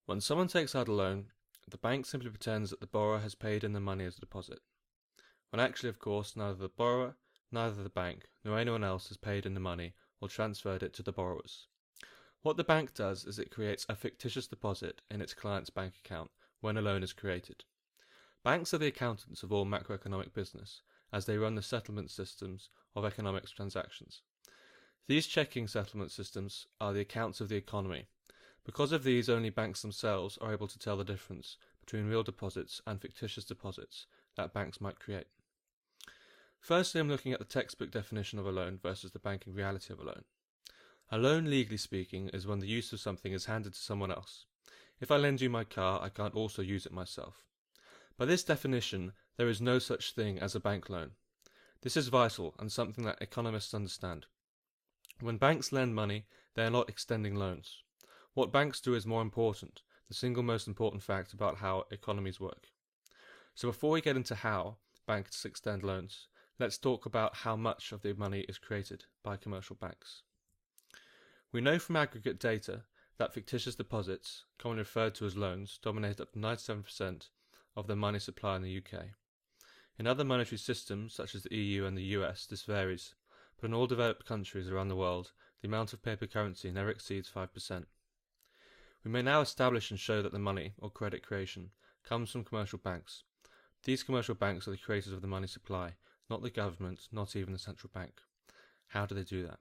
When someone takes out a loan, the bank simply pretends that the borrower has paid in the money as a deposit, when actually, of course, neither the borrower, neither the bank, nor anyone else has paid in the money or transferred it to the borrowers. What the bank does is it creates a fictitious deposit in its client's bank account when a loan is created. Banks are the accountants of all macroeconomic business, as they run the settlement systems of economic transactions. These checking settlement systems are the accounts of the economy. Because of these, only banks themselves are able to tell the difference between real deposits and fictitious deposits that banks might create. Firstly, I'm looking at the textbook definition of a loan versus the banking reality of a loan. A loan, legally speaking, is when the use of something is handed to someone else. If I lend you my car, I can't also use it myself. By this definition, there is no such thing as a bank loan. This is vital and something that economists understand. When banks lend money, they are not extending loans. What banks do is more important, the single most important fact about how economies work. So before we get into how banks extend loans, let's talk about how much of the money is created by commercial banks. We know from aggregate data that fictitious deposits, commonly referred to as loans, dominate up to 97% of the money supply in the UK. In other monetary systems, such as the EU and the US, this varies, but in all developed countries around the world, the amount of paper currency never exceeds 5%. We may now establish and show that the money, or credit creation, comes from commercial banks. These commercial banks are the creators of the money supply, not the government, not even the central bank. How do they do that?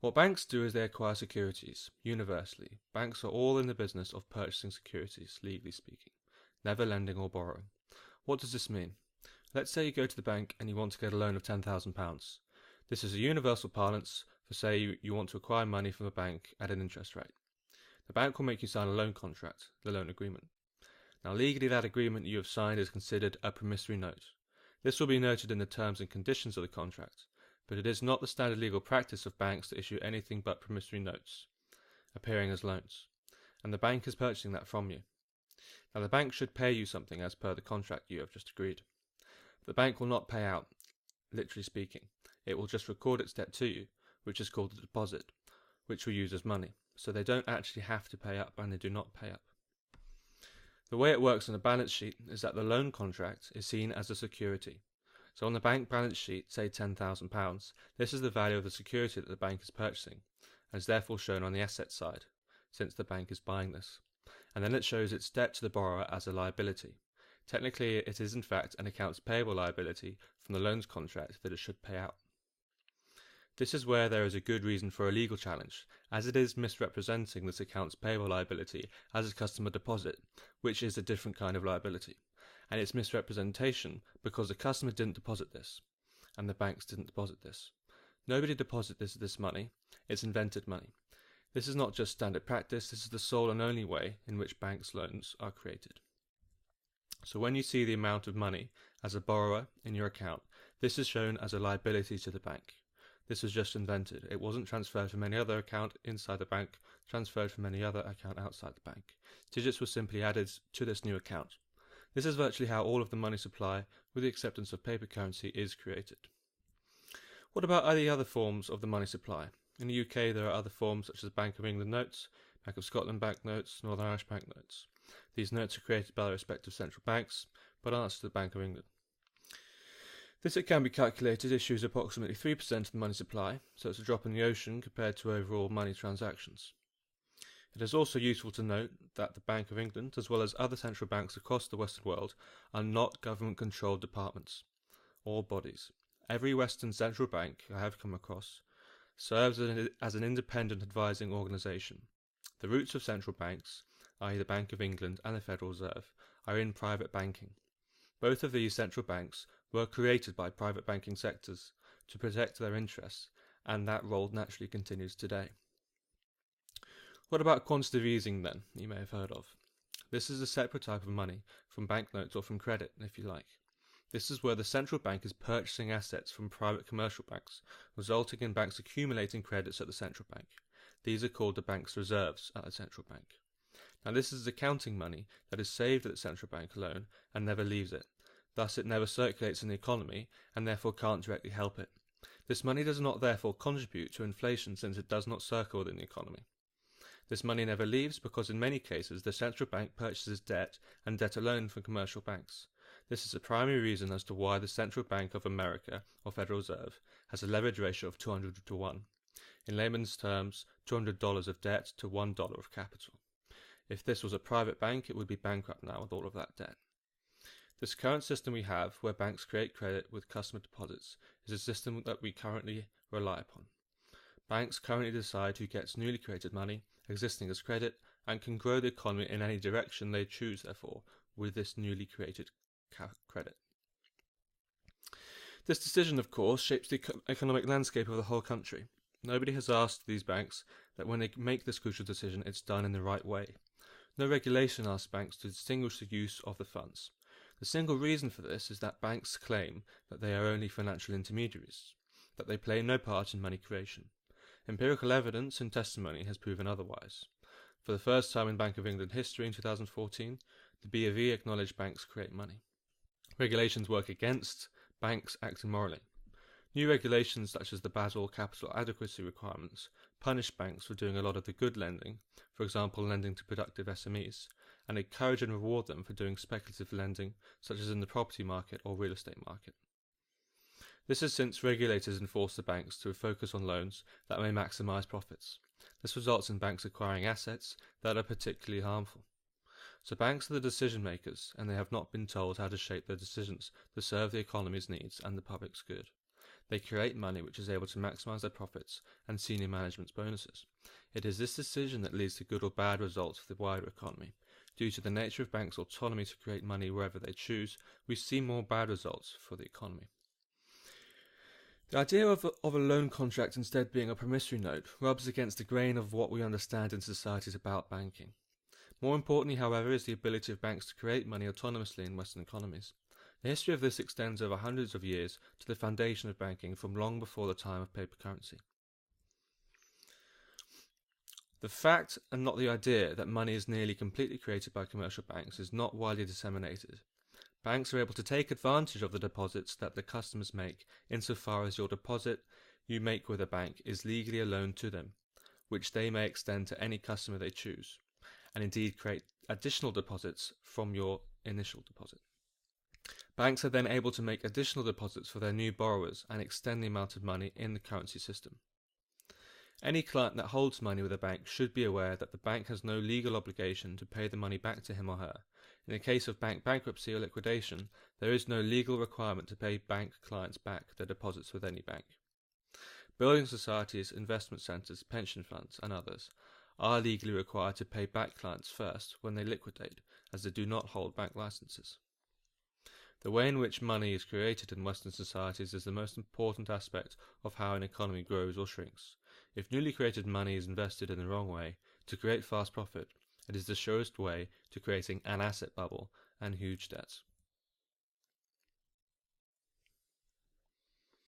What banks do is they acquire securities, universally. Banks are all in the business of purchasing securities, legally speaking, never lending or borrowing. What does this mean? Let's say you go to the bank and you want to get a loan of £10,000. This is a universal parlance for say you want to acquire money from a bank at an interest rate. The bank will make you sign a loan contract, the loan agreement. Now legally that agreement you have signed is considered a promissory note. This will be noted in the terms and conditions of the contract, but it is not the standard legal practice of banks to issue anything but promissory notes, appearing as loans, and the bank is purchasing that from you. Now the bank should pay you something as per the contract you have just agreed. The bank will not pay out, literally speaking. It will just record its debt to you, which is called a deposit, which we use as money. So they don't actually have to pay up, and they do not pay up. The way it works on a balance sheet is that the loan contract is seen as a security. So on the bank balance sheet, say £10,000, this is the value of the security that the bank is purchasing, and is therefore shown on the asset side, since the bank is buying this. And then it shows its debt to the borrower as a liability. Technically, it is in fact an accounts payable liability from the loans contract that it should pay out. This is where there is a good reason for a legal challenge, as it is misrepresenting this accounts payable liability as a customer deposit, which is a different kind of liability. And it's misrepresentation because the customer didn't deposit this, and the banks didn't deposit this. Nobody deposited this money, it's invented money. This is not just standard practice, this is the sole and only way in which banks' loans are created. So when you see the amount of money as a borrower in your account, this is shown as a liability to the bank. This was just invented. It wasn't transferred from any other account inside the bank, transferred from any other account outside the bank. Digits were simply added to this new account. This is virtually how all of the money supply, with the acceptance of paper currency, is created. What about the other forms of the money supply? In the UK there are other forms such as Bank of England notes, Bank of Scotland bank notes, Northern Irish bank notes. These notes are created by the respective central banks, but answer to the Bank of England. This, it can be calculated, issues approximately 3% of the money supply, so it's a drop in the ocean compared to overall money transactions. It is also useful to note that the Bank of England, as well as other central banks across the Western world, are not government-controlled departments or bodies. Every Western central bank I have come across serves as an independent advising organisation. The roots of central banks, i.e. the Bank of England and the Federal Reserve, are in private banking. Both of these central banks were created by private banking sectors to protect their interests, and that role naturally continues today. What about quantitative easing then, you may have heard of? This is a separate type of money from banknotes or from credit, if you like. This is where the central bank is purchasing assets from private commercial banks, resulting in banks accumulating credits at the central bank. These are called the bank's reserves at the central bank. Now this is accounting money that is saved at the central bank alone and never leaves it. Thus it never circulates in the economy and therefore can't directly help it. This money does not therefore contribute to inflation since it does not circle within the economy. This money never leaves because in many cases the central bank purchases debt and debt alone from commercial banks. This is a primary reason as to why the Central Bank of America, or Federal Reserve, has a leverage ratio of 200 to 1. In layman's terms, $200 of debt to $1 of capital. If this was a private bank, it would be bankrupt now with all of that debt. This current system we have, where banks create credit with customer deposits, is a system that we currently rely upon. Banks currently decide who gets newly created money, existing as credit, and can grow the economy in any direction they choose, therefore, with this newly created credit. This decision, of course, shapes the economic landscape of the whole country. Nobody has asked these banks that when they make this crucial decision, it's done in the right way. No regulation asks banks to distinguish the use of the funds. The single reason for this is that banks claim that they are only financial intermediaries, that they play no part in money creation. Empirical evidence and testimony has proven otherwise. For the first time in Bank of England history in 2014, the B of E acknowledged banks create money. Regulations work against banks acting morally. New regulations such as the Basel capital adequacy requirements punish banks for doing a lot of the good lending, for example lending to productive SMEs, and encourage and reward them for doing speculative lending such as in the property market or real estate market. This is since regulators enforce the banks to focus on loans that may maximise profits. This results in banks acquiring assets that are particularly harmful. So banks are the decision makers, and they have not been told how to shape their decisions to serve the economy's needs and the public's good. They create money which is able to maximise their profits and senior management's bonuses. It is this decision that leads to good or bad results for the wider economy. Due to the nature of banks' autonomy to create money wherever they choose, we see more bad results for the economy. The idea of a loan contract instead being a promissory note rubs against the grain of what we understand in societies about banking. More importantly, however, is the ability of banks to create money autonomously in Western economies. The history of this extends over hundreds of years to the foundation of banking from long before the time of paper currency. The fact, and not the idea, that money is nearly completely created by commercial banks is not widely disseminated. Banks are able to take advantage of the deposits that the customers make insofar as your deposit you make with a bank is legally a loan to them, which they may extend to any customer they choose, and indeed create additional deposits from your initial deposit. Banks are then able to make additional deposits for their new borrowers and extend the amount of money in the currency system. Any client that holds money with a bank should be aware that the bank has no legal obligation to pay the money back to him or her. In the case of bank bankruptcy or liquidation, there is no legal requirement to pay bank clients back their deposits with any bank. Building societies, investment centres, pension funds, and others are legally required to pay back clients first when they liquidate, as they do not hold bank licenses. The way in which money is created in Western societies is the most important aspect of how an economy grows or shrinks. If newly created money is invested in the wrong way to create fast profit, it is the surest way to creating an asset bubble and huge debts.